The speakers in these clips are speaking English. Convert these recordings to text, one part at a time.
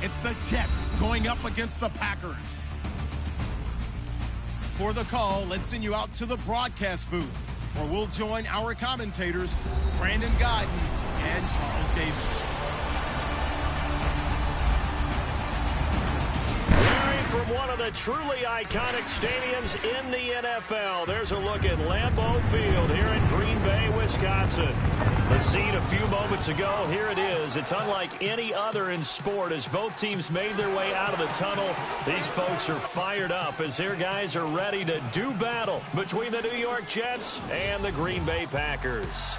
It's the Jets going up against the Packers. For the call, let's send you out to the broadcast booth, where we'll join our commentators, Brandon Gaudin and Charles Davis. From one of the truly iconic stadiums in the NFL, there's a look at Lambeau Field here in Green Bay, Wisconsin. The scene a few moments ago, here it is. It's unlike any other in sport as both teams made their way out of the tunnel. These folks are fired up as their guys are ready to do battle between the New York Jets and the Green Bay Packers.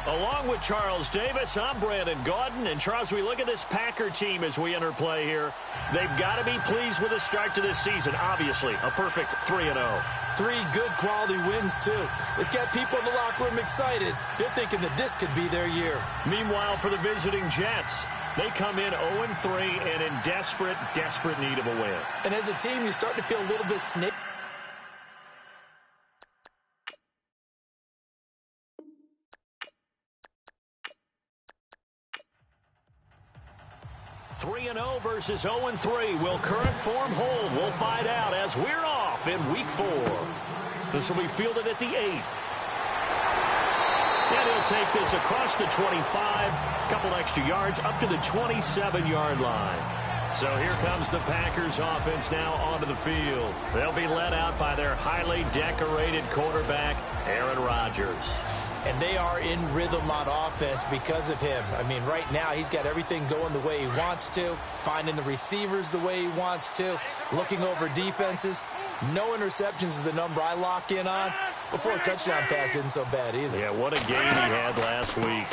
Along with Charles Davis, I'm Brandon Gaudin. And, Charles, we look at this Packer team as we enter play here. They've got to be pleased with the start to this season. Obviously, a perfect 3-0. 3 good quality wins, too. It's got people in the locker room excited. They're thinking that this could be their year. Meanwhile, for the visiting Jets, they come in 0-3 and in desperate, desperate need of a win. And as a team, you start to feel a little bit snippy. 3-0 versus 0-3. Will current form hold? We'll find out as we're off in Week 4. This will be fielded at the 8. And he'll take this across the 25, couple extra yards, up to the 27-yard line. So here comes the Packers offense now onto the field. They'll be led out by their highly decorated quarterback, Aaron Rodgers. And they are in rhythm on offense because of him. I mean, right now he's got everything going the way he wants to, finding the receivers the way he wants to, looking over defenses. No interceptions is the number I lock in on. Before a touchdown pass isn't so bad either. Yeah, what a game he had last week.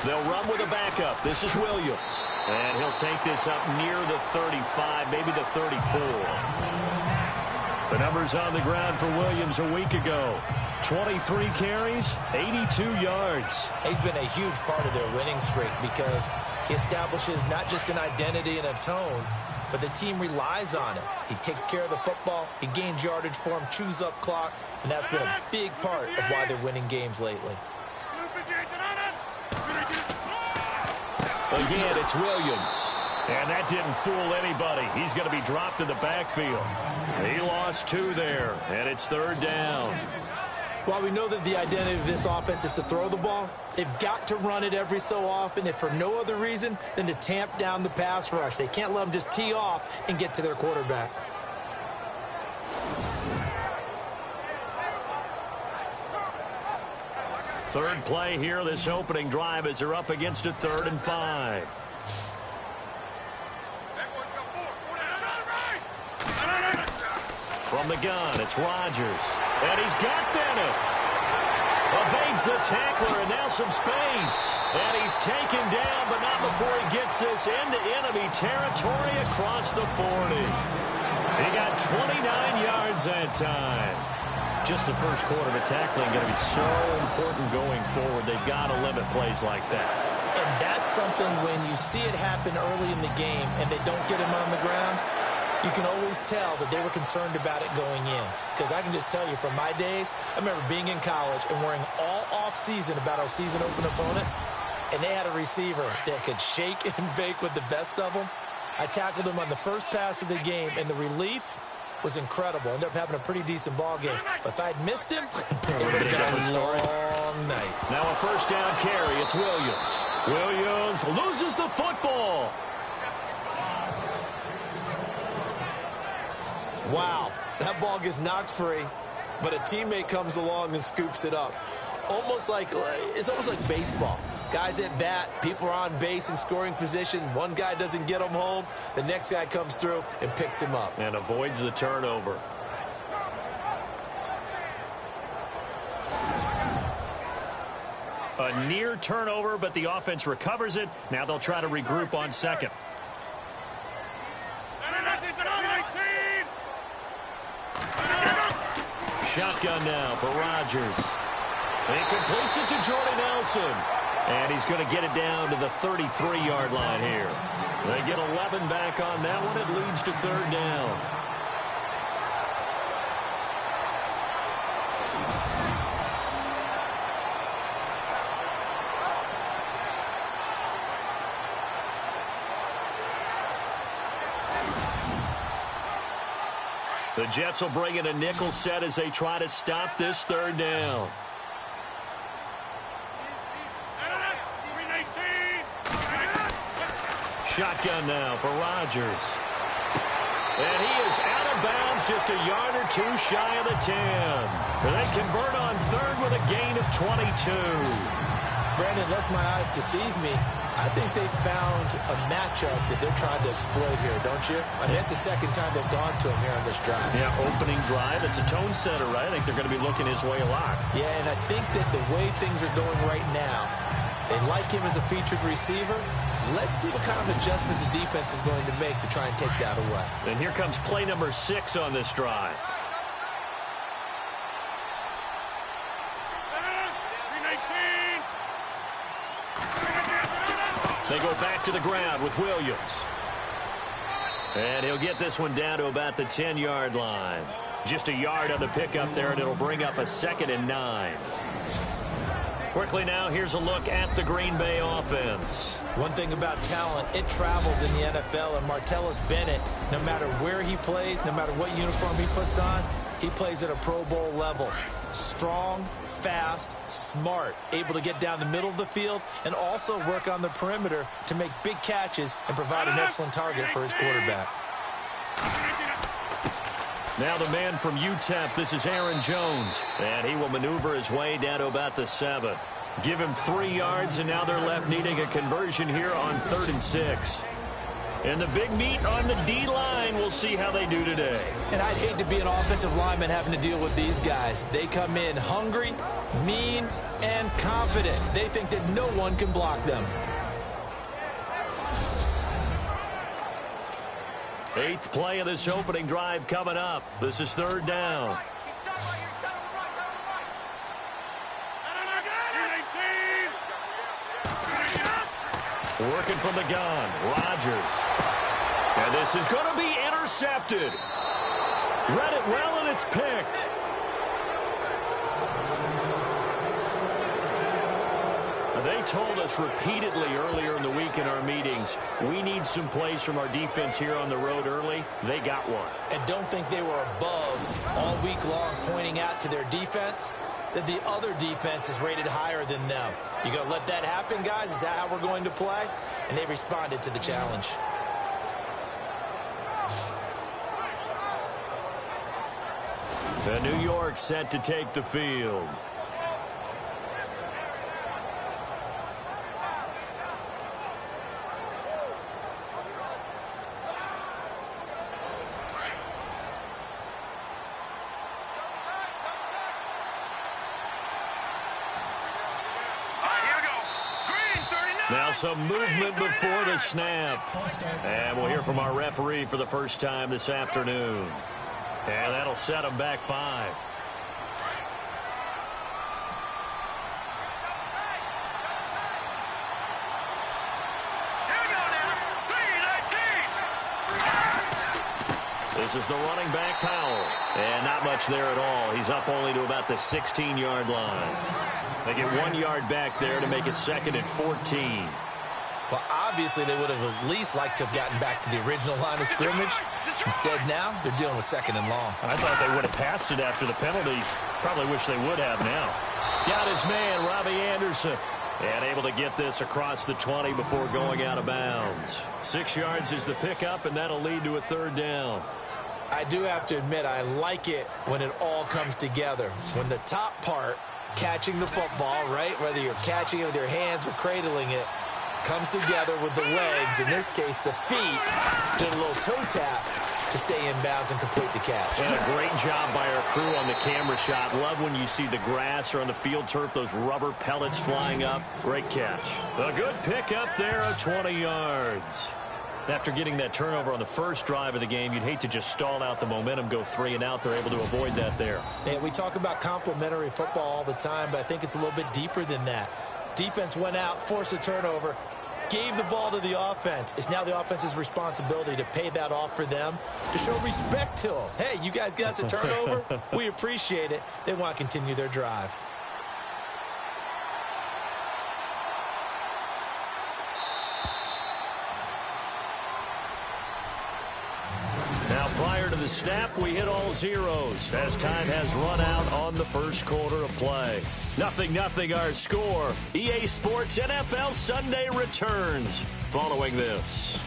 They'll run with a backup. This is Williams. And he'll take this up near the 35, maybe the 34. The numbers on the ground for Williams a week ago. 23 carries, 82 yards. He's been a huge part of their winning streak because he establishes not just an identity and a tone, but the team relies on him. He takes care of the football, he gains yardage for him, chews up clock, and that's been a big part of why they're winning games lately. Again, it's Williams. And that didn't fool anybody. He's going to be dropped in the backfield. He lost 2 there, and it's 3rd down. While we know that the identity of this offense is to throw the ball, they've got to run it every so often, if for no other reason than to tamp down the pass rush. They can't let them just tee off and get to their quarterback. Third play here, this opening drive, as they're up against a 3rd and 5. From the gun, it's Rodgers. And he's got Bennett. Evades the tackler, and now some space. And he's taken down, but not before he gets this into enemy territory across the 40. He got 29 yards that time. Just the first quarter of tackling going to be so important going forward. They've got to limit plays like that. And that's something when you see it happen early in the game and they don't get him on the ground, you can always tell that they were concerned about it going in. Because I can just tell you from my days, I remember being in college and worrying all off-season about our season open opponent, and they had a receiver that could shake and bake with the best of them. I tackled him on the first pass of the game, and the relief was incredible. Ended up having a pretty decent ball game. But if I'd missed him, it would have been a long night. Now a first down carry. It's Williams. Williams loses the football. Wow, that ball gets knocked free, but a teammate comes along and scoops it up. It's almost like baseball. Guys at bat, people are on base in scoring position. One guy doesn't get him home. The next guy comes through and picks him up. And avoids the turnover. A near turnover, but the offense recovers it. Now they'll try to regroup on second. Shotgun now for Rodgers. He completes it to Jordy Nelson. And he's going to get it down to the 33-yard line here. They get 11 back on that one. It leads to 3rd down. The Jets will bring in a nickel set as they try to stop this third down. Shotgun now for Rodgers. And he is out of bounds just a yard or two shy of the 10. And they convert on third with a gain of 22. Brandon, lest my eyes deceive me, I think they found a matchup that they're trying to exploit here, don't you? I mean, that's the second time they've gone to him here on this drive. Yeah, opening drive. It's a tone setter, right? I think they're going to be looking his way a lot. Yeah, and I think that the way things are going right now, they like him as a featured receiver. Let's see what kind of adjustments the defense is going to make to try and take that away. And here comes play number 6 on this drive. They go back to the ground with Williams. And he'll get this one down to about the 10-yard line. Just a yard on the pickup there, and it'll bring up a 2nd and 9. Quickly now, here's a look at the Green Bay offense. One thing about talent, it travels in the NFL, and Martellus Bennett, no matter where he plays, no matter what uniform he puts on, he plays at a Pro Bowl level. Strong, fast, smart, able to get down the middle of the field and also work on the perimeter to make big catches and provide an excellent target for his quarterback. Now the man from UTEP, this is Aaron Jones, and he will maneuver his way down to about the 7. Give him 3 yards, and now they're left needing a conversion here on 3rd and 6. And the big meat on the D-line, we'll see how they do today. And I'd hate to be an offensive lineman having to deal with these guys. They come in hungry, mean, and confident. They think that no one can block them. 8th play of this opening drive coming up. This is 3rd down. Working from the gun, Rodgers. And this is going to be intercepted. Read it well, and it's picked. They told us repeatedly earlier in the week in our meetings, we need some plays from our defense here on the road early. They got one. And don't think they were above all week long pointing out to their defense that the other defense is rated higher than them. You going to let that happen, guys? Is that how we're going to play? And they responded to the challenge. So New York set to take the field. Now some movement before the snap. And we'll hear from our referee for the first time this afternoon. And that'll set them back 5. This is the running back, Powell. And not much there at all. He's up only to about the 16-yard line. They get 1 yard back there to make it 2nd and 14. Well, obviously, they would have at least liked to have gotten back to the original line of scrimmage. Instead, now, they're dealing with 2nd and long. I thought they would have passed it after the penalty. Probably wish they would have now. Got his man, Robbie Anderson. And able to get this across the 20 before going out of bounds. 6 yards is the pickup, and that'll lead to a 3rd down. I do have to admit, I like it when it all comes together. When the top part, catching the football, right, whether you're catching it with your hands or cradling it, comes together with the legs, in this case the feet, doing a little toe tap to stay in bounds and complete the catch. And a great job by our crew on the camera shot. Love when you see the grass or on the field turf, those rubber pellets flying up. Great catch. A good pickup there of 20 yards. After getting that turnover on the first drive of the game, you'd hate to just stall out the momentum, go 3 and out. They're able to avoid that there. Yeah, we talk about complementary football all the time, but I think it's a little bit deeper than that. Defense went out, forced a turnover, gave the ball to the offense. It's now the offense's responsibility to pay that off for them, to show respect to them. Hey, you guys got the turnover. We appreciate it. They want to continue their drive. Now Prior to the snap, we hit all zeros as time has run out on the first quarter of play. 0-0 our score. EA Sports NFL Sunday returns following this.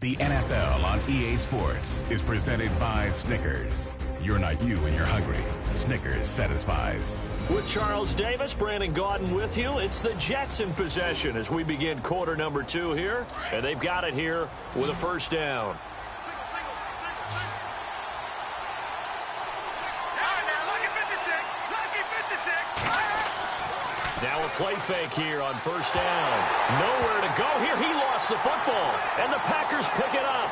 The NFL on EA Sports is presented by Snickers. You're not you when you're hungry. Snickers satisfies. With Charles Davis, Brandon Gaudin with you. It's the Jets in possession as we begin quarter number 2 here. And they've got it here with a first down. Now a play fake here on first down. Nowhere to go here. He lost the football. And the Packers pick it up.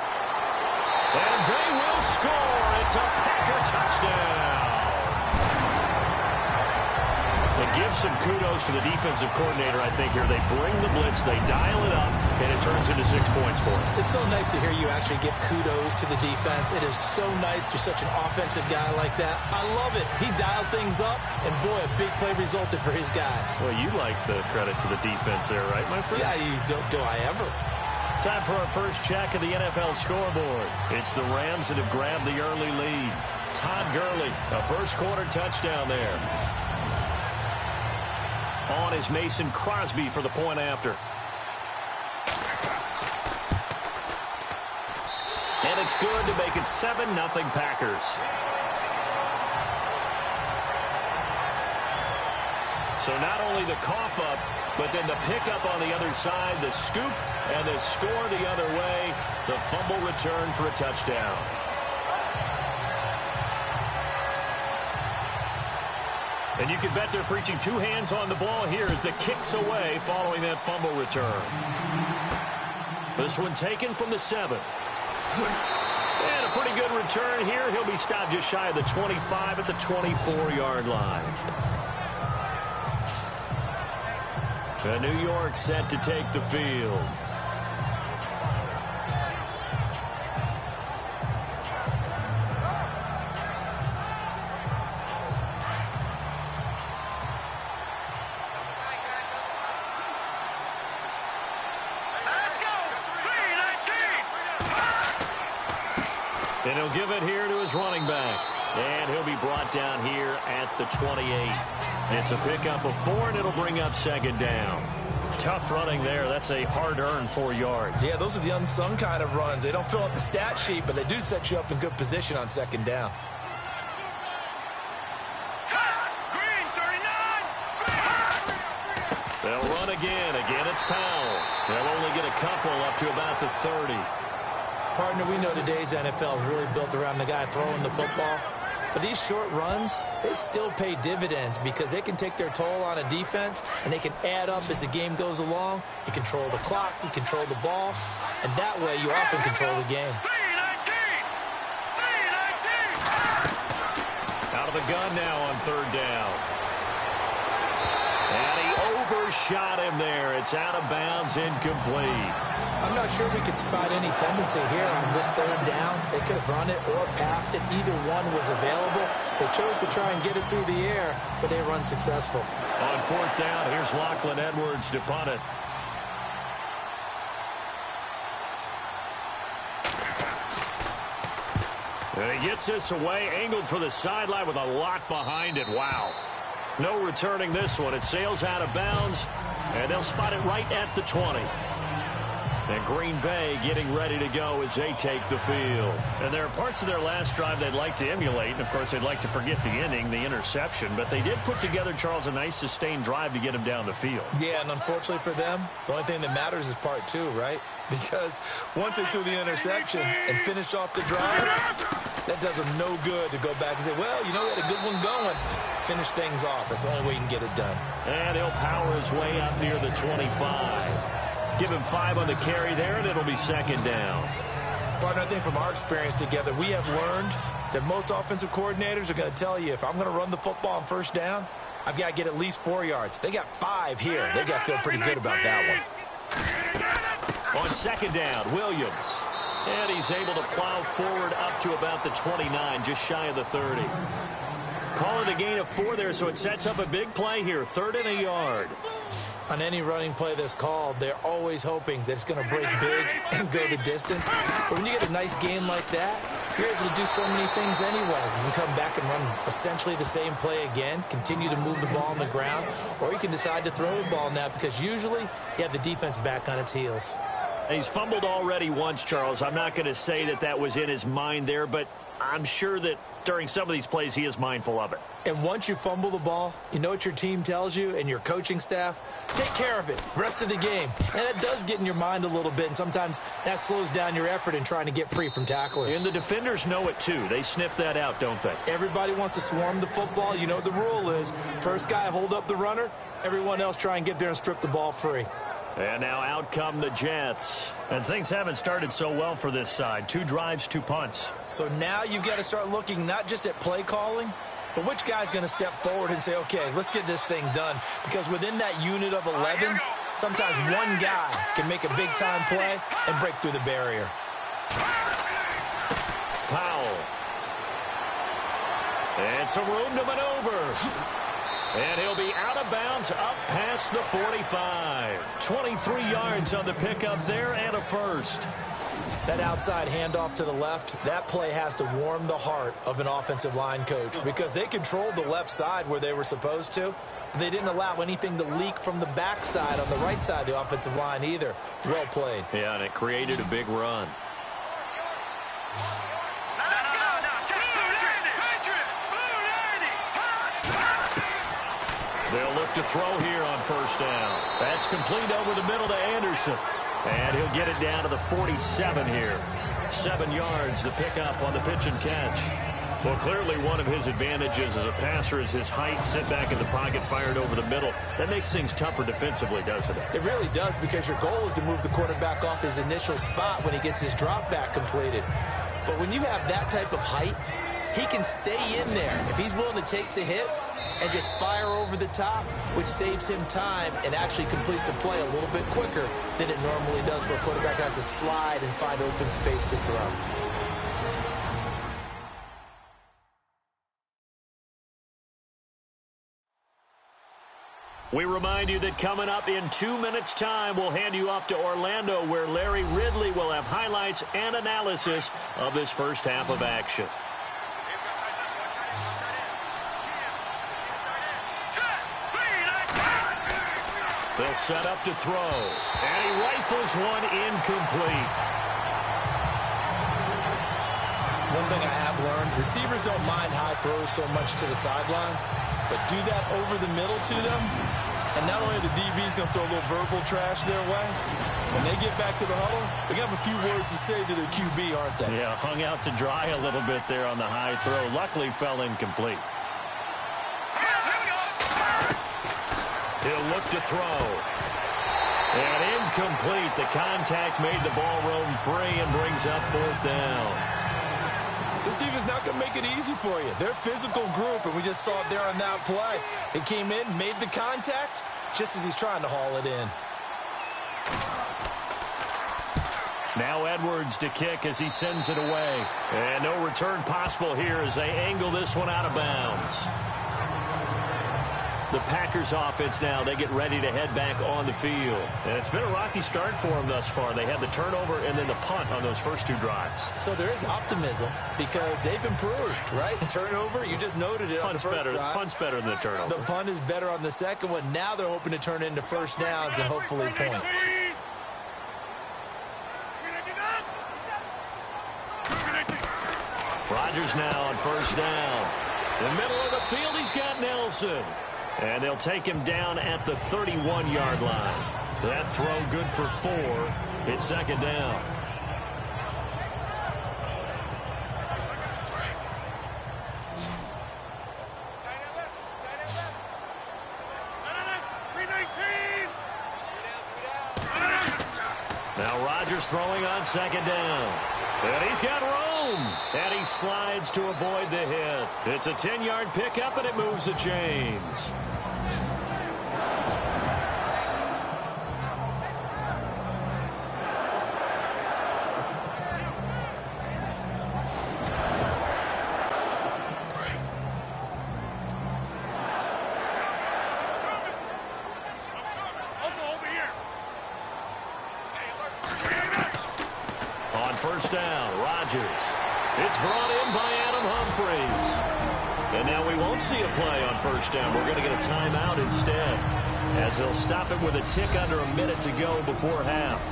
And they will score. It's a Packer touchdown. It gives some kudos to the defensive coordinator, I think, here. They bring the blitz, they dial it up, and it turns into 6 points for them. It's so nice to hear you actually give kudos to the defense. It is so nice. You're such an offensive guy like that. I love it. He dialed things up, and boy, a big play resulted for his guys. Well, you like the credit to the defense there, right, my friend? Yeah, do I ever? Time for our first check of the NFL scoreboard. It's the Rams that have grabbed the early lead. Todd Gurley, a first quarter touchdown there. On is Mason Crosby for the point after. And it's good to make it 7-0 Packers. So not only the cough up, but then the pickup on the other side, the scoop, and the score the other way. The fumble return for a touchdown. And you can bet they're preaching 2 hands on the ball here as the kick's away following that fumble return. This one taken from the 7. And a pretty good return here. He'll be stopped just shy of the 25 at the 24-yard line. New York set to take the field. And he'll give it here to his running back. And he'll be brought down here at the 28. It's a pickup of 4, and it'll bring up second down. Tough running there. That's a hard-earned 4 yards. Yeah, those are the unsung kind of runs. They don't fill up the stat sheet, but they do set you up in good position on second down. They'll run again. Again, it's Powell. They'll only get a couple up to about the 30. Partner, we know today's NFL is really built around the guy throwing the football. But these short runs, they still pay dividends because they can take their toll on a defense, and they can add up as the game goes along. You control the clock, you control the ball, and that way you often control the game. Out of the gun now on third down. And he overshot him there. It's out of bounds, incomplete. I'm not sure we could spot any tendency here on this third down. They could have run it or passed it. Either one was available. They chose to try and get it through the air, but they run successful. On fourth down, here's Lachlan Edwards to punt it. And he gets this away, angled for the sideline with a lot behind it. Wow. No returning this one. It sails out of bounds, and they'll spot it right at the 20. And Green Bay getting ready to go as they take the field. And there are parts of their last drive they'd like to emulate. And, of course, they'd like to forget the inning, the interception. But they did put together, Charles, a nice sustained drive to get him down the field. Yeah, and unfortunately for them, the only thing that matters is part 2, right? Because once they threw the interception and finished off the drive, that does them no good to go back and say, well, you know, we had a good one going. Finish things off. That's the only way you can get it done. And he'll power his way up near the 25. Give him 5 on the carry there, and it'll be second down. Partner, I think from our experience together, we have learned that most offensive coordinators are going to tell you, if I'm going to run the football on first down, I've got to get at least 4 yards. They got 5 here. They got to feel pretty good about that one. On second down, Williams. And he's able to plow forward up to about the 29, just shy of the 30. Call it a gain of 4 there, so it sets up a big play here, 3rd and a yard. On any running play that's called, they're always hoping that it's going to break big and go the distance. But when you get a nice game like that, you're able to do so many things anyway. You can come back and run essentially the same play again, continue to move the ball on the ground, or you can decide to throw the ball now because usually you have the defense back on its heels. He's fumbled already once, Charles. I'm not going to say that that was in his mind there, but I'm sure that during some of these plays he is mindful of it. And once you fumble the ball, you know what your team tells you and your coaching staff? Take care of it rest of the game. And it does get in your mind a little bit, and sometimes that slows down your effort in trying to get free from tacklers. And the defenders know it too. They sniff that out, don't they? Everybody wants to swarm the football. You know what the rule is. First guy hold up the runner, everyone else try and get there and strip the ball free. And now out come the Jets. And things haven't started so well for this side. 2 drives, 2 punts. So now you've got to start looking not just at play calling, but which guy's going to step forward and say, okay, let's get this thing done. Because within that unit of 11, sometimes one guy can make a big-time play and break through the barrier. Powell. And some room to maneuver. And he'll be out of bounds up past the 45. 23 yards on the pickup there and a first. That outside handoff to the left, that play has to warm the heart of an offensive line coach because they controlled the left side where they were supposed to, but they didn't allow anything to leak from the backside on the right side of the offensive line either. Well played. Yeah, and it created a big run. They'll look to throw here on first down. That's complete over the middle to Anderson. And he'll get it down to the 47 here. 7 yards, the pickup on the pitch and catch. Well, clearly one of his advantages as a passer is his height. Sit back in the pocket, fired over the middle. That makes things tougher defensively, doesn't it? It really does, because your goal is to move the quarterback off his initial spot when he gets his drop back completed. But when you have that type of height, he can stay in there if he's willing to take the hits and just fire over the top, which saves him time and actually completes a play a little bit quicker than it normally does for a quarterback who has to slide and find open space to throw. We remind you that coming up in 2 minutes' time, we'll hand you off to Orlando, where Larry Ridley will have highlights and analysis of this first half of action. They'll set up to throw, and he rifles one incomplete. One thing I have learned, receivers don't mind high throws so much to the sideline, but do that over the middle to them, and not only are the DBs going to throw a little verbal trash their way, when they get back to the huddle, they're going to have a few words to say to their QB, aren't they? Yeah, hung out to dry a little bit there on the high throw. Luckily fell incomplete. He'll look to throw. And incomplete. The contact made the ball roam free and brings up 4th down. This team is not going to make it easy for you. They're a physical group, and we just saw it there on that play. They came in, made the contact, just as he's trying to haul it in. Now Edwards to kick as he sends it away. And no return possible here as they angle this one out of bounds. The Packers offense now, they get ready to head back on the field. And it's been a rocky start for them thus far. They had the turnover and then the punt on those first 2 drives. So there is optimism because they've improved, right? Turnover, you just noted it on the first drive. Punt's better than the turnover. The punt is better on the second one. Now they're hoping to turn into first downs and hopefully points. Rodgers now on first down. In the middle of the field, he's got Nelson. And they'll take him down at the 31-yard line. That throw good for 4. It's 2nd down. Now Rodgers throwing on 2nd down. And he's got room. And he slides to avoid the hit. It's a 10-yard pickup, and it moves the chains. first down. Rodgers. It's brought in by Adam Humphries. And now we won't see a play on first down. We're going to get a timeout instead, as they'll stop it with a tick under a minute to go before half.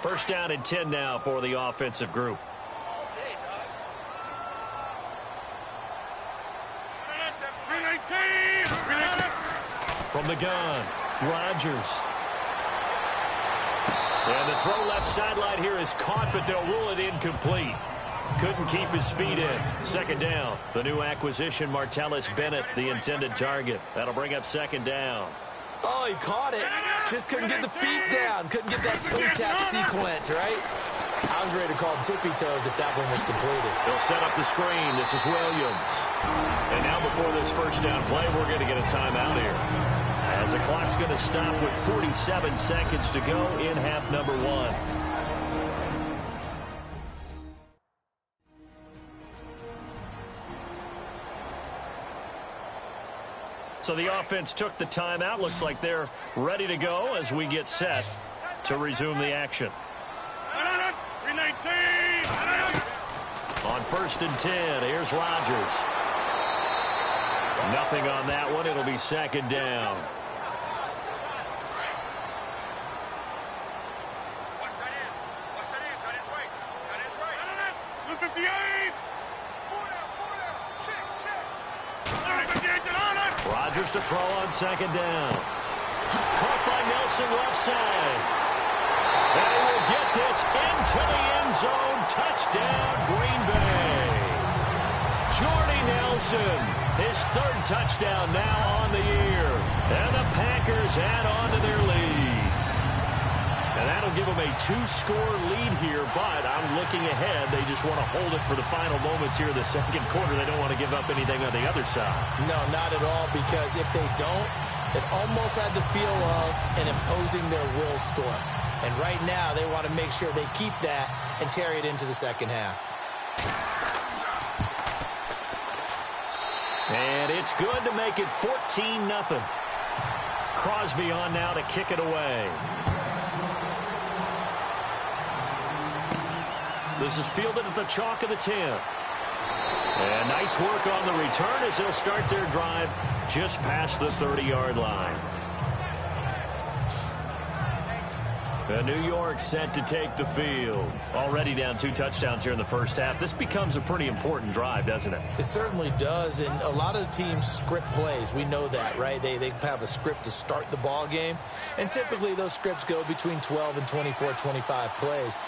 First down and 10 now for the offensive group. From the gun, Rodgers. And the throw left sideline here is caught, but they'll rule it incomplete. Couldn't keep his feet in. Second down. The new acquisition, Martellus Bennett, the intended target. That'll bring up second down. Oh, he caught it. Just couldn't get the feet down. Couldn't get that toe tap sequence, right? I was ready to call him tippy toes if that one was completed. They'll set up the screen. This is Williams. And now before this first down play, we're going to get a timeout here, as the clock's going to stop with 47 seconds to go in half number 1. So the offense took the timeout. Looks like they're ready to go as we get set to resume the action. On first and 10, here's Rodgers. Nothing on that one. It'll be second down. Rodgers to throw on second down. Caught by Nelson left side. And he will get this into the end zone. Touchdown, Green Bay. Jordy Nelson, his third touchdown now on the year. And the Packers add on to their lead. And that'll give them a 2-score lead here, but I'm looking ahead. They just want to hold it for the final moments here in the second quarter. They don't want to give up anything on the other side. No, not at all, because if they don't, it almost had the feel of an imposing their will score. And right now, they want to make sure they keep that and carry it into the second half. And it's good to make it 14-0. Crosby on now to kick it away. This is fielded at the chalk of the 10. And nice work on the return as they'll start their drive just past the 30-yard line. And New York set to take the field. Already down 2 touchdowns here in the first half. This becomes a pretty important drive, doesn't it? It certainly does, and a lot of the teams script plays. We know that, right? They have a script to start the ball game, and typically those scripts go between 12 and 24, 25 plays.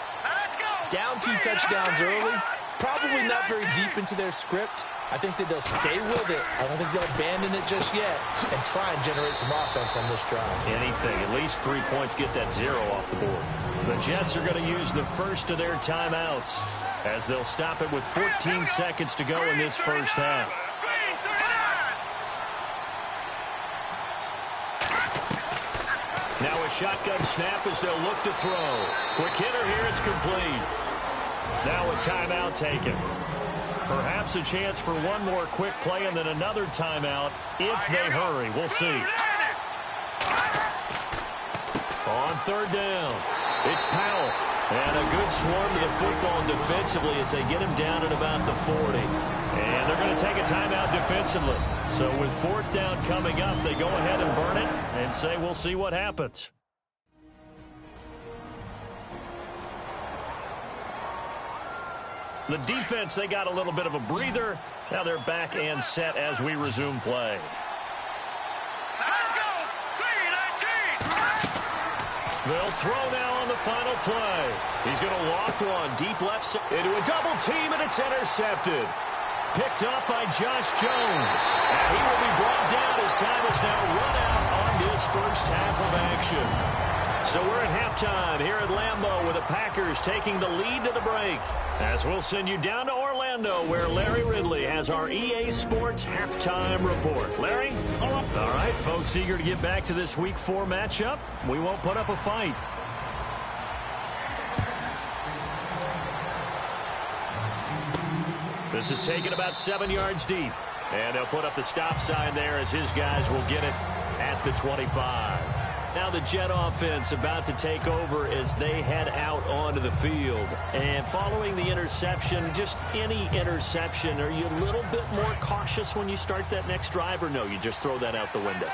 Down 2 touchdowns early, probably not very deep into their script. I think that they'll stay with it. I don't think they'll abandon it just yet and try and generate some offense on this drive. Anything. At least 3 points get that 0 off the board. The Jets are going to use the first of their timeouts, as they'll stop it with 14 seconds to go in this first half. Now a shotgun snap as they'll look to throw. Quick hitter here, it's complete. Now a timeout taken. Perhaps a chance for one more quick play and then another timeout if they hurry. We'll see. On third down, it's Powell. And a good swarm to the football defensively as they get him down at about the 40. And they're going to take a timeout defensively. So with fourth down coming up, they go ahead and burn it and say we'll see what happens. The defense, they got a little bit of a breather. Now they're back and set as we resume play. Let's go! They'll throw now on the final play. He's going to loft one deep left side into a double team, and it's intercepted. Picked up by Josh Jones. And he will be brought down as time is now run out on this first half of action. So we're at halftime here at Lambeau with the Packers taking the lead to the break. As we'll send you down to Orlando where Larry Ridley has our EA Sports halftime report. Larry? All right, folks, eager to get back to this Week 4 matchup. We won't put up a fight. This is taken about 7 yards deep. And they'll put up the stop sign there as his guys will get it at the 25. Now the Jet offense about to take over as they head out onto the field. And following the interception, just any interception, are you a little bit more cautious when you start that next drive, or no, you just throw that out the window?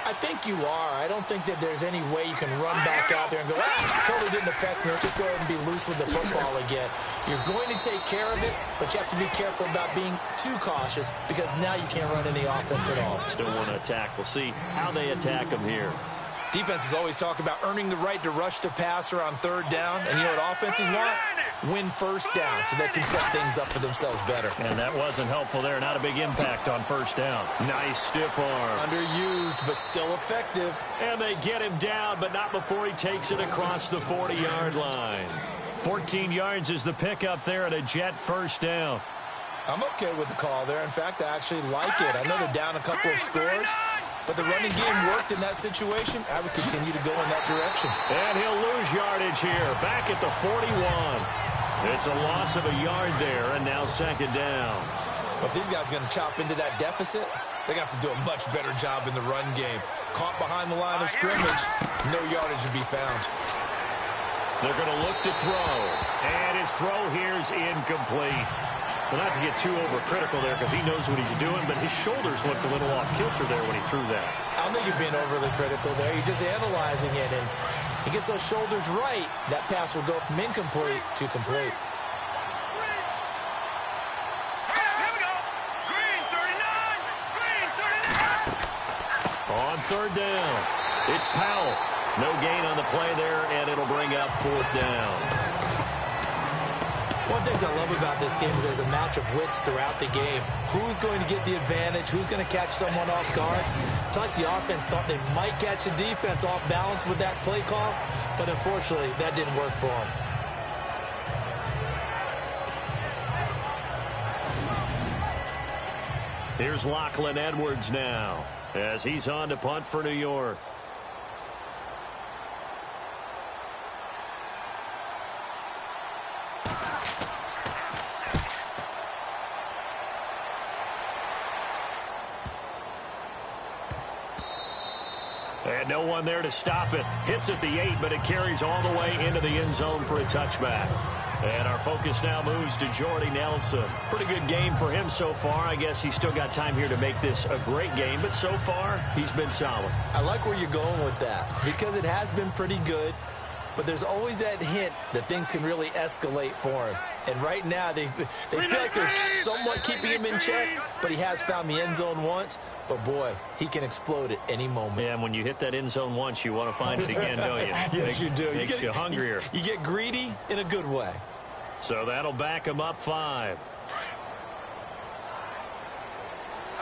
I think you are. I don't think that there's any way you can run back out there and go, totally didn't affect me. Let's just go ahead and be loose with the football again. You're going to take care of it, but you have to be careful about being too cautious because now you can't run any offense at all. Still want to attack. We'll see how they attack them here. Defenses always talk about earning the right to rush the passer on third down. And you know what offenses want? Win first down so they can set things up for themselves better. And that wasn't helpful there. Not a big impact on first down. Nice stiff arm. Underused, but still effective. And they get him down, but not before he takes it across the 40-yard line. 14 yards is the pickup there at a Jet first down. I'm okay with the call there. In fact, I actually like it. I know they're down a couple of scores, but the running game worked in that situation. I would continue to go in that direction. And he'll lose yardage here. Back at the 41. It's a loss of a yard there, and now second down. But these guys are going to chop into that deficit. They got to do a much better job in the run game. Caught behind the line of scrimmage, no yardage to be found. They're going to look to throw. And his throw here is incomplete. Well, not to get too overcritical there because he knows what he's doing, but his shoulders looked a little off kilter there when he threw that. I don't think you're being overly critical there. You're just analyzing it, and he gets those shoulders right. That pass will go from incomplete to complete. Here we go. Green 39. Green 39. On third down, it's Powell. No gain on the play there, and it'll bring up fourth down. One of the things I love about this game is there's a match of wits throughout the game. Who's going to get the advantage? Who's going to catch someone off guard? I feel like the offense thought they might catch the defense off balance with that play call, but unfortunately, that didn't work for them. Here's Lachlan Edwards now as he's on to punt for New York. And no one there to stop it. Hits at the 8, but it carries all the way into the end zone for a touchback. And our focus now moves to Jordy Nelson. Pretty good game for him so far. I guess he's still got time here to make this a great game, but so far, he's been solid. I like where you're going with that because it has been pretty good, but there's always that hint that things can really escalate for him. And right now, they feel like they're somewhat keeping him in check, but he has found the end zone once. But, boy, he can explode at any moment. Yeah, and when you hit that end zone once, you want to find it again, don't you? Yes, you do. Makes you hungrier. You get greedy in a good way. So that'll back him up 5. Cut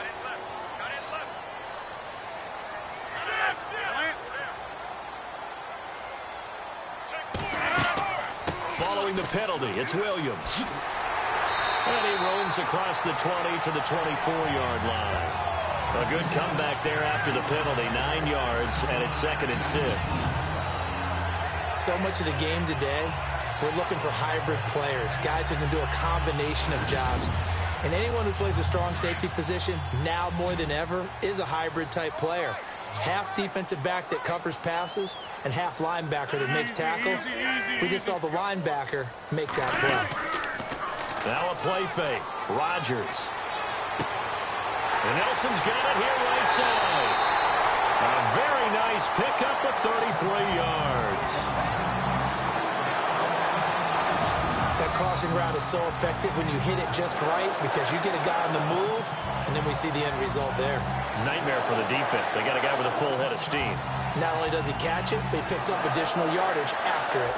it left. Cut it left. Following the penalty, it's Williams. And he roams across the 20 to the 24-yard line. A good comeback there after the penalty, 9 yards, and it's 2nd and 6. So much of the game today, we're looking for hybrid players, guys who can do a combination of jobs. And anyone who plays a strong safety position, now more than ever, is a hybrid-type player. Half defensive back that covers passes and half linebacker that makes tackles. We just saw the linebacker make that play. Now a play fake. Rodgers. And Nelson's got it here right side. A very nice pickup of 33 yards. That crossing route is so effective when you hit it just right because you get a guy on the move, and then we see the end result there. Nightmare for the defense. They got a guy with a full head of steam. Not only does he catch it, but he picks up additional yardage after it.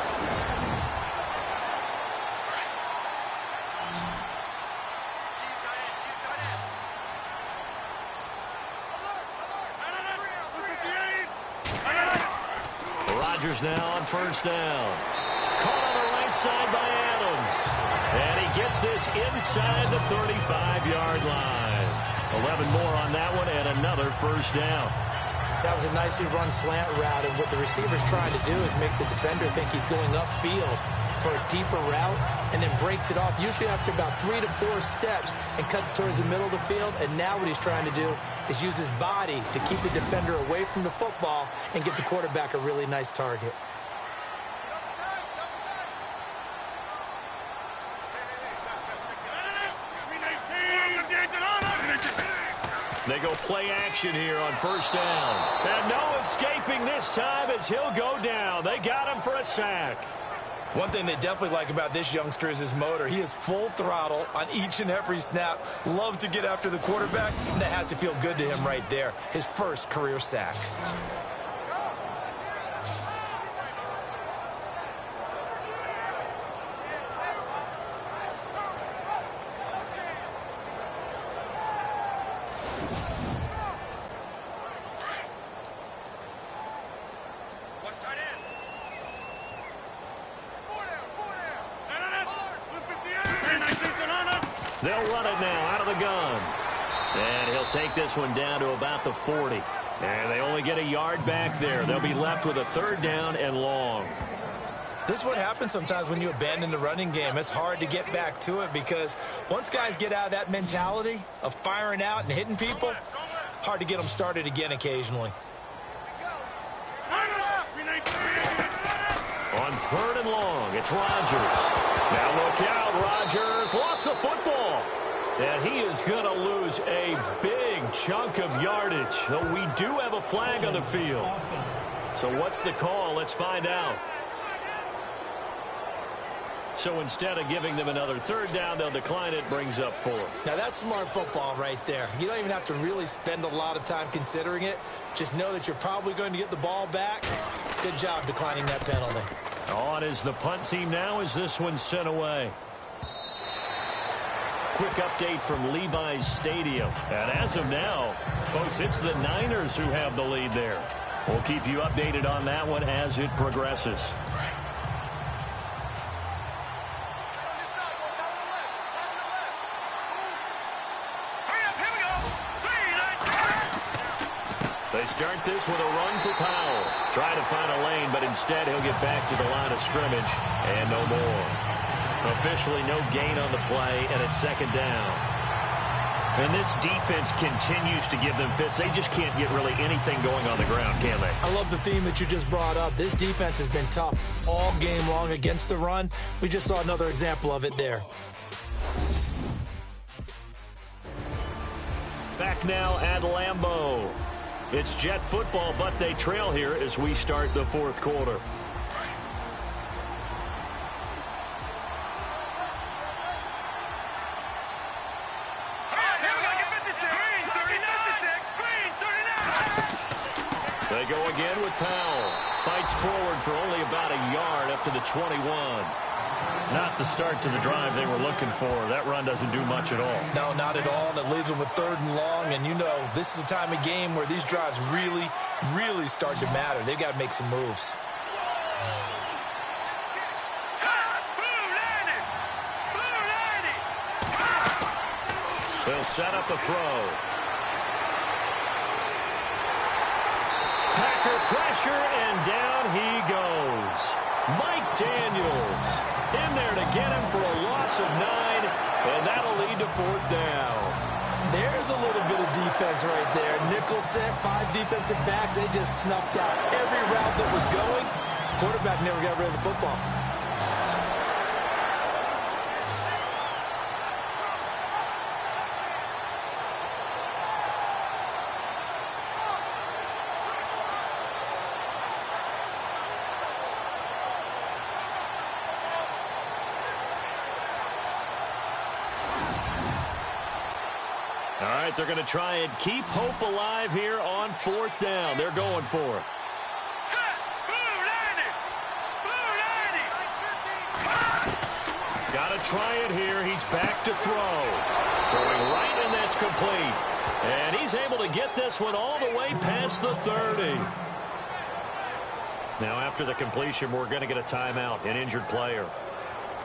Rodgers now on first down. Caught on the right side by Adams. And he gets this inside the 35-yard line. 11 more on that one and another first down. That was a nicely run slant route, and what the receiver's trying to do is make the defender think he's going upfield. for a deeper route and then breaks it off, usually after about 3 to 4 steps, and cuts towards the middle of the field. And now what he's trying to do is use his body to keep the defender away from the football and get the quarterback a really nice target. They go play action here on first down. And no escaping this time as he'll go down. They got him for a sack. One thing they definitely like about this youngster is his motor. He is full throttle on each and every snap. Loves to get after the quarterback. That has to feel good to him right there. His first career sack. They'll run it now out of the gun. And he'll take this one down to about the 40. And they only get a yard back there. They'll be left with a third down and long. This is what happens sometimes when you abandon the running game. It's hard to get back to it because once guys get out of that mentality of firing out and hitting people, hard to get them started again occasionally. On third and long, it's Rodgers. Now look out, Rodgers lost the football. And he is going to lose a big chunk of yardage. Though we do have a flag on the field. So what's the call? Let's find out. So instead of giving them another third down, they'll decline it, brings up 4. Now that's smart football right there. You don't even have to really spend a lot of time considering it. Just know that you're probably going to get the ball back. Good job declining that penalty. On is the punt team now as this one's sent away. Quick update from Levi's Stadium. And as of now, folks, it's the Niners who have the lead there. We'll keep you updated on that one as it progresses. They start this with a run for Powell. Trying to find a lane, but instead he'll get back to the line of scrimmage and no more. Officially no gain on the play, and it's second down. And this defense continues to give them fits. They just can't get really anything going on the ground, can they? I love the theme that you just brought up. This defense has been tough all game long against the run. We just saw another example of it there. Back now at Lambeau. It's Jet football, but they trail here as we start the fourth quarter. They go again with Powell. Fights forward for only about a yard up to the 21. Not the start to the drive they were looking for. That run doesn't do much at all. No, not at all. And it leaves them with third and long. And you know, this is the time of game where these drives really, really start to matter. They've got to make some moves. They'll set up a throw. Packer pressure, and down he goes. Mike Daniels in there to get him for a loss of 9, and that'll lead to fourth down. There's a little bit of defense right there. Nickel set, 5 defensive backs. They just snuffed out every route that was going. Quarterback never got rid of the football. All right, they're going to try and keep hope alive here on fourth down. They're going for it. Got to try it here. He's back to throw. Throwing right, and that's complete. And he's able to get this one all the way past the 30. Now, after the completion, we're going to get a timeout, an injured player.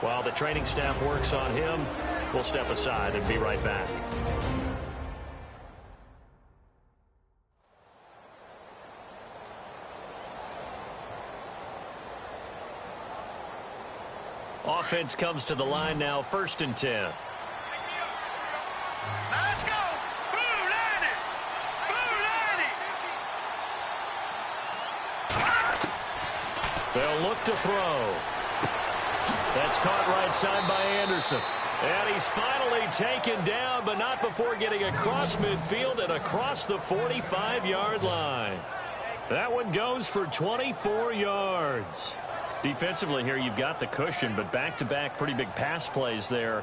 While the training staff works on him, we'll step aside and be right back. offense comes to the line now, 1st and 10. Let's go. Blue landed. Blue landed. They'll look to throw. That's caught right side by Anderson. And he's finally taken down, but not before getting across midfield and across the 45-yard line. That one goes for 24 yards. Defensively here, you've got the cushion, but back-to-back pretty big pass plays there.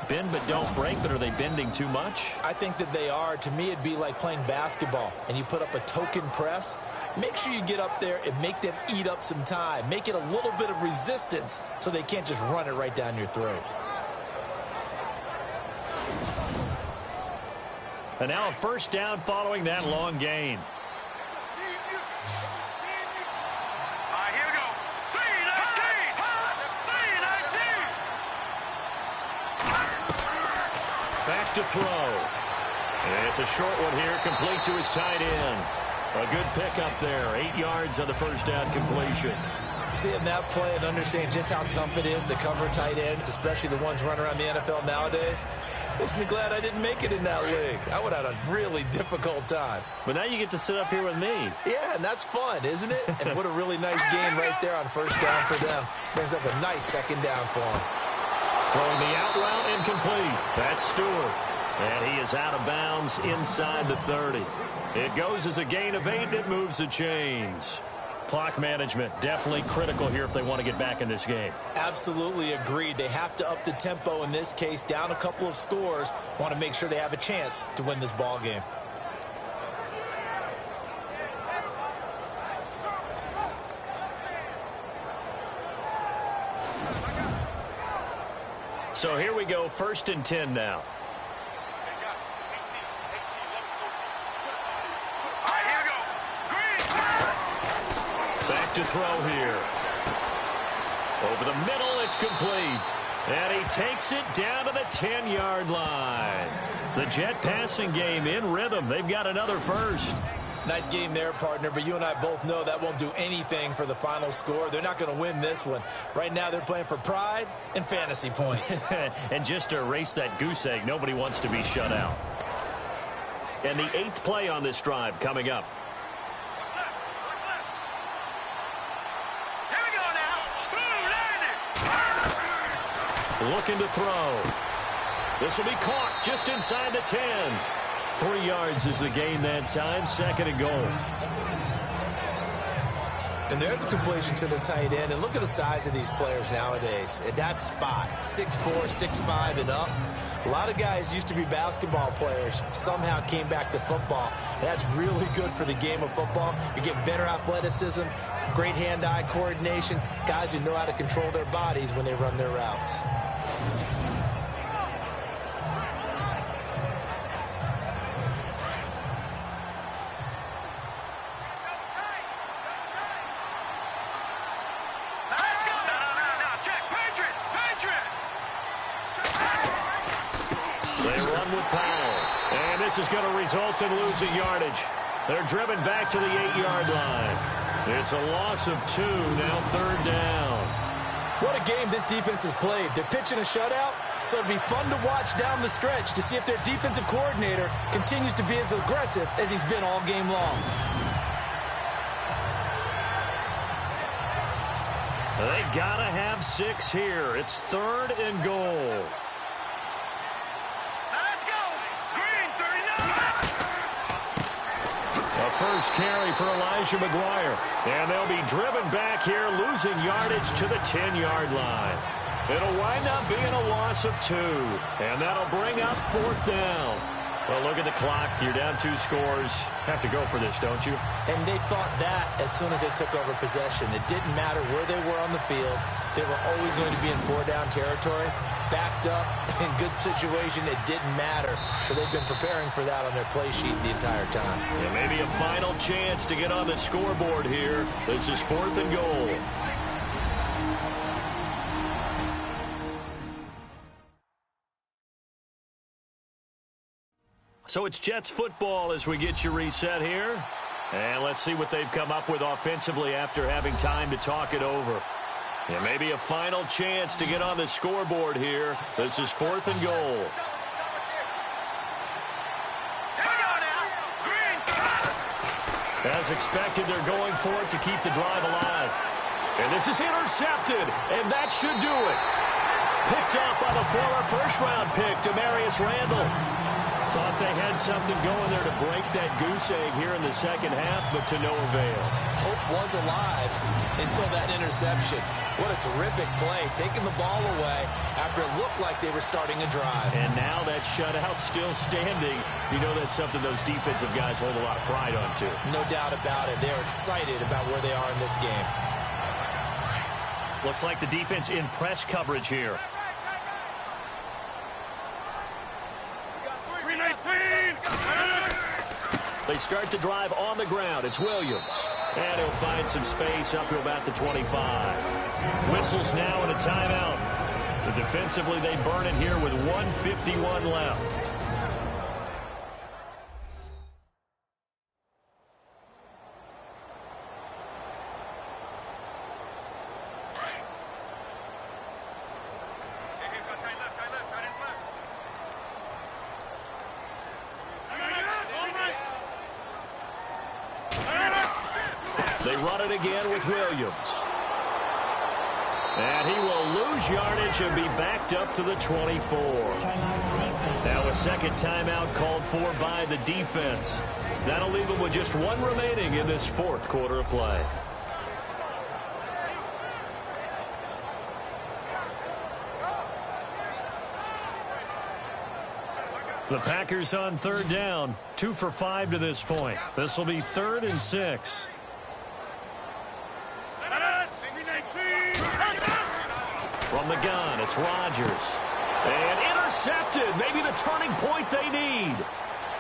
Bend but don't break, but are they bending too much? I think that they are. To me, it'd be like playing basketball, and you put up a token press. Make sure you get up there and make them eat up some time. Make it a little bit of resistance so they can't just run it right down your throat. And now a 1st down following that long gain. Here we go. 319. 319. Back to throw. And it's a short one here, complete to his tight end. A good pickup there, 8 yards on the 1st down completion. Seeing that play and understanding just how tough it is to cover tight ends, especially the ones running around the NFL nowadays, makes me glad I didn't make it in that league. I would have had a really difficult time. But now you get to sit up here with me. Yeah, and that's fun, isn't it? And what a really nice game right there on 1st down for them. Brings up a nice 2nd down for them. Throwing the out route incomplete. That's Stewart. And he is out of bounds inside the 30. It goes as a gain of 8, and it moves the chains. Clock management definitely critical here if they want to get back in this game. Absolutely agreed. They have to up the tempo in this case, down a couple of scores. Want to make sure they have a chance to win this ball game. So here we go, 1st and 10 now. Here we go. Green. Back to throw here. Over the middle, it's complete. And he takes it down to the 10-yard line. The Jet passing game in rhythm. They've got another 1st. Nice game there, partner, but you and I both know that won't do anything for the final score. They're not going to win this one. Right now, they're playing for pride and fantasy points. And just to erase that goose egg, nobody wants to be shut out. And the 8th play on this drive coming up. Here we go now. Blue landed. Looking to throw. This will be caught just inside the 10. 3 yards is the gain that time, 2nd and goal. And there's a completion to the tight end. And look at the size of these players nowadays. At that spot, 6'4", 6'5", and up. A lot of guys used to be basketball players, somehow came back to football. That's really good for the game of football. You're getting better athleticism, great hand-eye coordination, guys who know how to control their bodies when they run their routes. This is going to result in losing yardage. They're driven back to the 8-yard line. It's a loss of 2, now 3rd down. What a game this defense has played. They're pitching a shutout, so it'll be fun to watch down the stretch to see if their defensive coordinator continues to be as aggressive as he's been all game long. They got to have 6 here. It's 3rd and goal. A first carry for Elijah McGuire. And they'll be driven back here, losing yardage to the 10-yard line. It'll wind up being a loss of 2. And that'll bring up 4th down. Well, look at the clock. You're down 2 scores. Have to go for this, don't you? And they thought that as soon as they took over possession. It didn't matter where they were on the field. They were always going to be in 4-down territory. Backed up, in good situation, it didn't matter. So they've been preparing for that on their play sheet the entire time. Yeah, maybe a final chance to get on the scoreboard here. This is 4th and goal. So it's Jets football as we get you reset here. And let's see what they've come up with offensively after having time to talk it over. And maybe a final chance to get on the scoreboard here. This is 4th and goal. As expected, they're going for it to keep the drive alive. And this is intercepted, and that should do it. Picked up by the former first-round pick, Damarius Randall. Thought they had something going there to break that goose egg here in the second half, but to no avail. Hope was alive until that interception. What a terrific play, taking the ball away after it looked like they were starting a drive. And now that shutout still standing. You know that's something those defensive guys hold a lot of pride on, too. No doubt about it. They're excited about where they are in this game. Looks like the defense in press coverage here. They start the drive on the ground. It's Williams. And he'll find some space up to about the 25. Whistles now and a timeout. So defensively, they burn it here with 1:51 left. They run it again with Williams. And he will lose yardage and be backed up to the 24. Now a second timeout called for by the defense. That'll leave them with just one remaining in this 4th quarter of play. The Packers on 3rd down. 2 for 5 to this point. This will be 3rd and 6. From the gun, it's Rodgers. And intercepted. Maybe the turning point they need.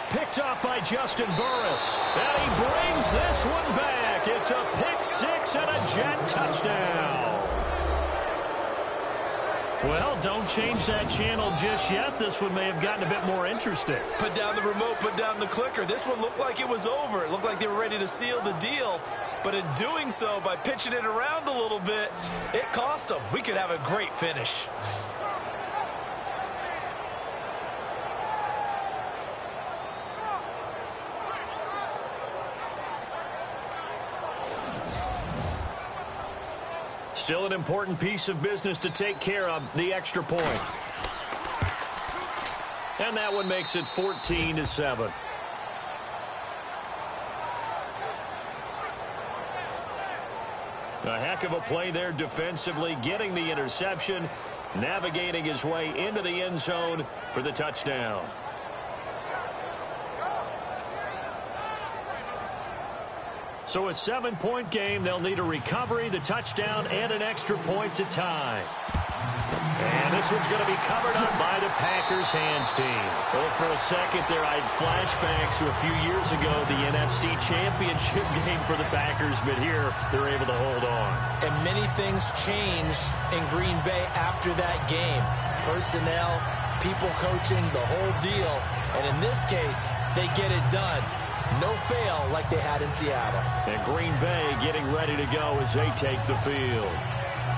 Picked up by Justin Burris. And he brings this one back. It's a pick 6 and a Jet touchdown. Well, don't change that channel just yet. This one may have gotten a bit more interesting. Put down the remote, put down the clicker. This one looked like it was over. It looked like they were ready to seal the deal. But in doing so, by pitching it around a little bit, it cost them. We could have a great finish. Still an important piece of business to take care of, the extra point. And that one makes it 14-7. A heck of a play there defensively, getting the interception, navigating his way into the end zone for the touchdown. So a 7-point game. They'll need a recovery, the touchdown, and an extra point to tie. And this one's going to be covered up by the Packers hands team. Well, for a second there, I had flashbacks to a few years ago, the NFC Championship game for the Packers, but here they're able to hold on. And many things changed in Green Bay after that game. Personnel, people coaching, the whole deal. And in this case, they get it done. No fail like they had in Seattle. And Green Bay getting ready to go as they take the field.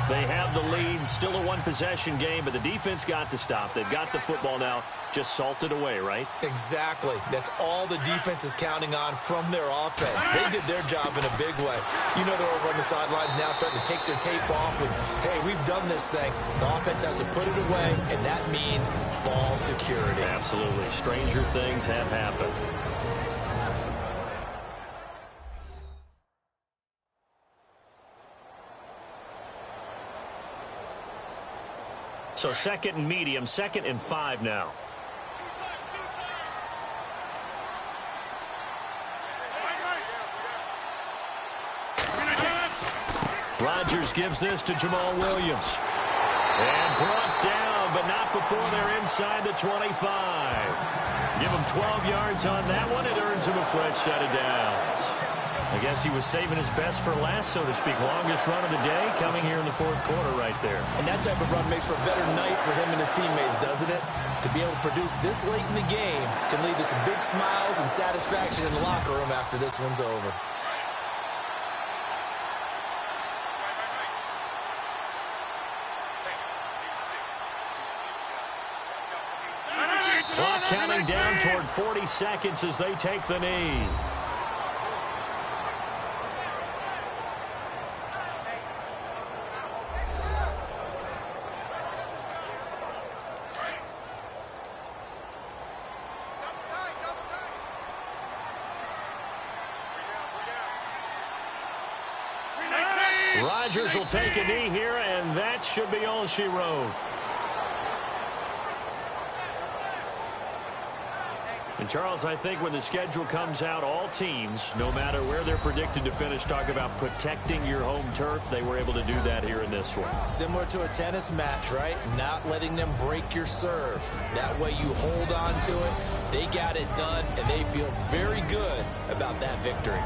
They have the lead, still a one-possession game, but the defense got to stop. They've got the football now, just salted away, right? Exactly. That's all the defense is counting on from their offense. They did their job in a big way. You know they're over on the sidelines now starting to take their tape off and, hey, we've done this thing. The offense has to put it away, and that means ball security. Absolutely. Stranger things have happened. So 2nd and medium, 2nd and 5 now. Rodgers gives this to Jamal Williams. And brought down, but not before they're inside the 25. Give him 12 yards on that one. It earns him a fresh set of downs. I guess he was saving his best for last, so to speak. Longest run of the day coming here in the 4th quarter right there. And that type of run makes for a better night for him and his teammates, doesn't it? To be able to produce this late in the game can lead to some big smiles and satisfaction in the locker room after this one's over. 40 seconds as they take the knee. Rodgers will take a knee here, and that should be all she wrote. And, Charles, I think when the schedule comes out, all teams, no matter where they're predicted to finish, talk about protecting your home turf. They were able to do that here in this one. Similar to a tennis match, right? Not letting them break your serve. That way you hold on to it. They got it done, and they feel very good about that victory.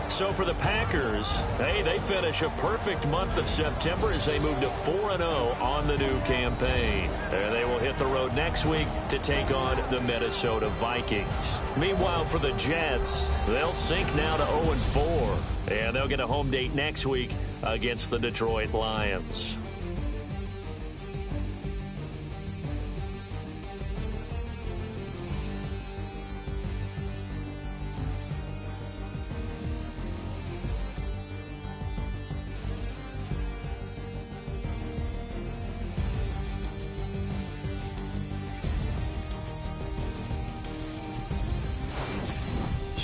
So for the Packers, hey, they finish a perfect month of September as they move to 4-0 on the new campaign. And they will hit the road next week to take on the Minnesota Vikings. Meanwhile, for the Jets, they'll sink now to 0-4. And they'll get a home date next week against the Detroit Lions.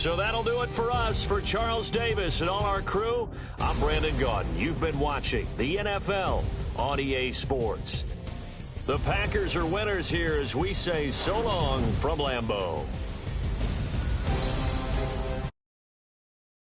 So that'll do it for us. For Charles Davis and all our crew, I'm Brandon Gaudin. You've been watching the NFL on EA Sports. The Packers are winners here as we say so long from Lambeau.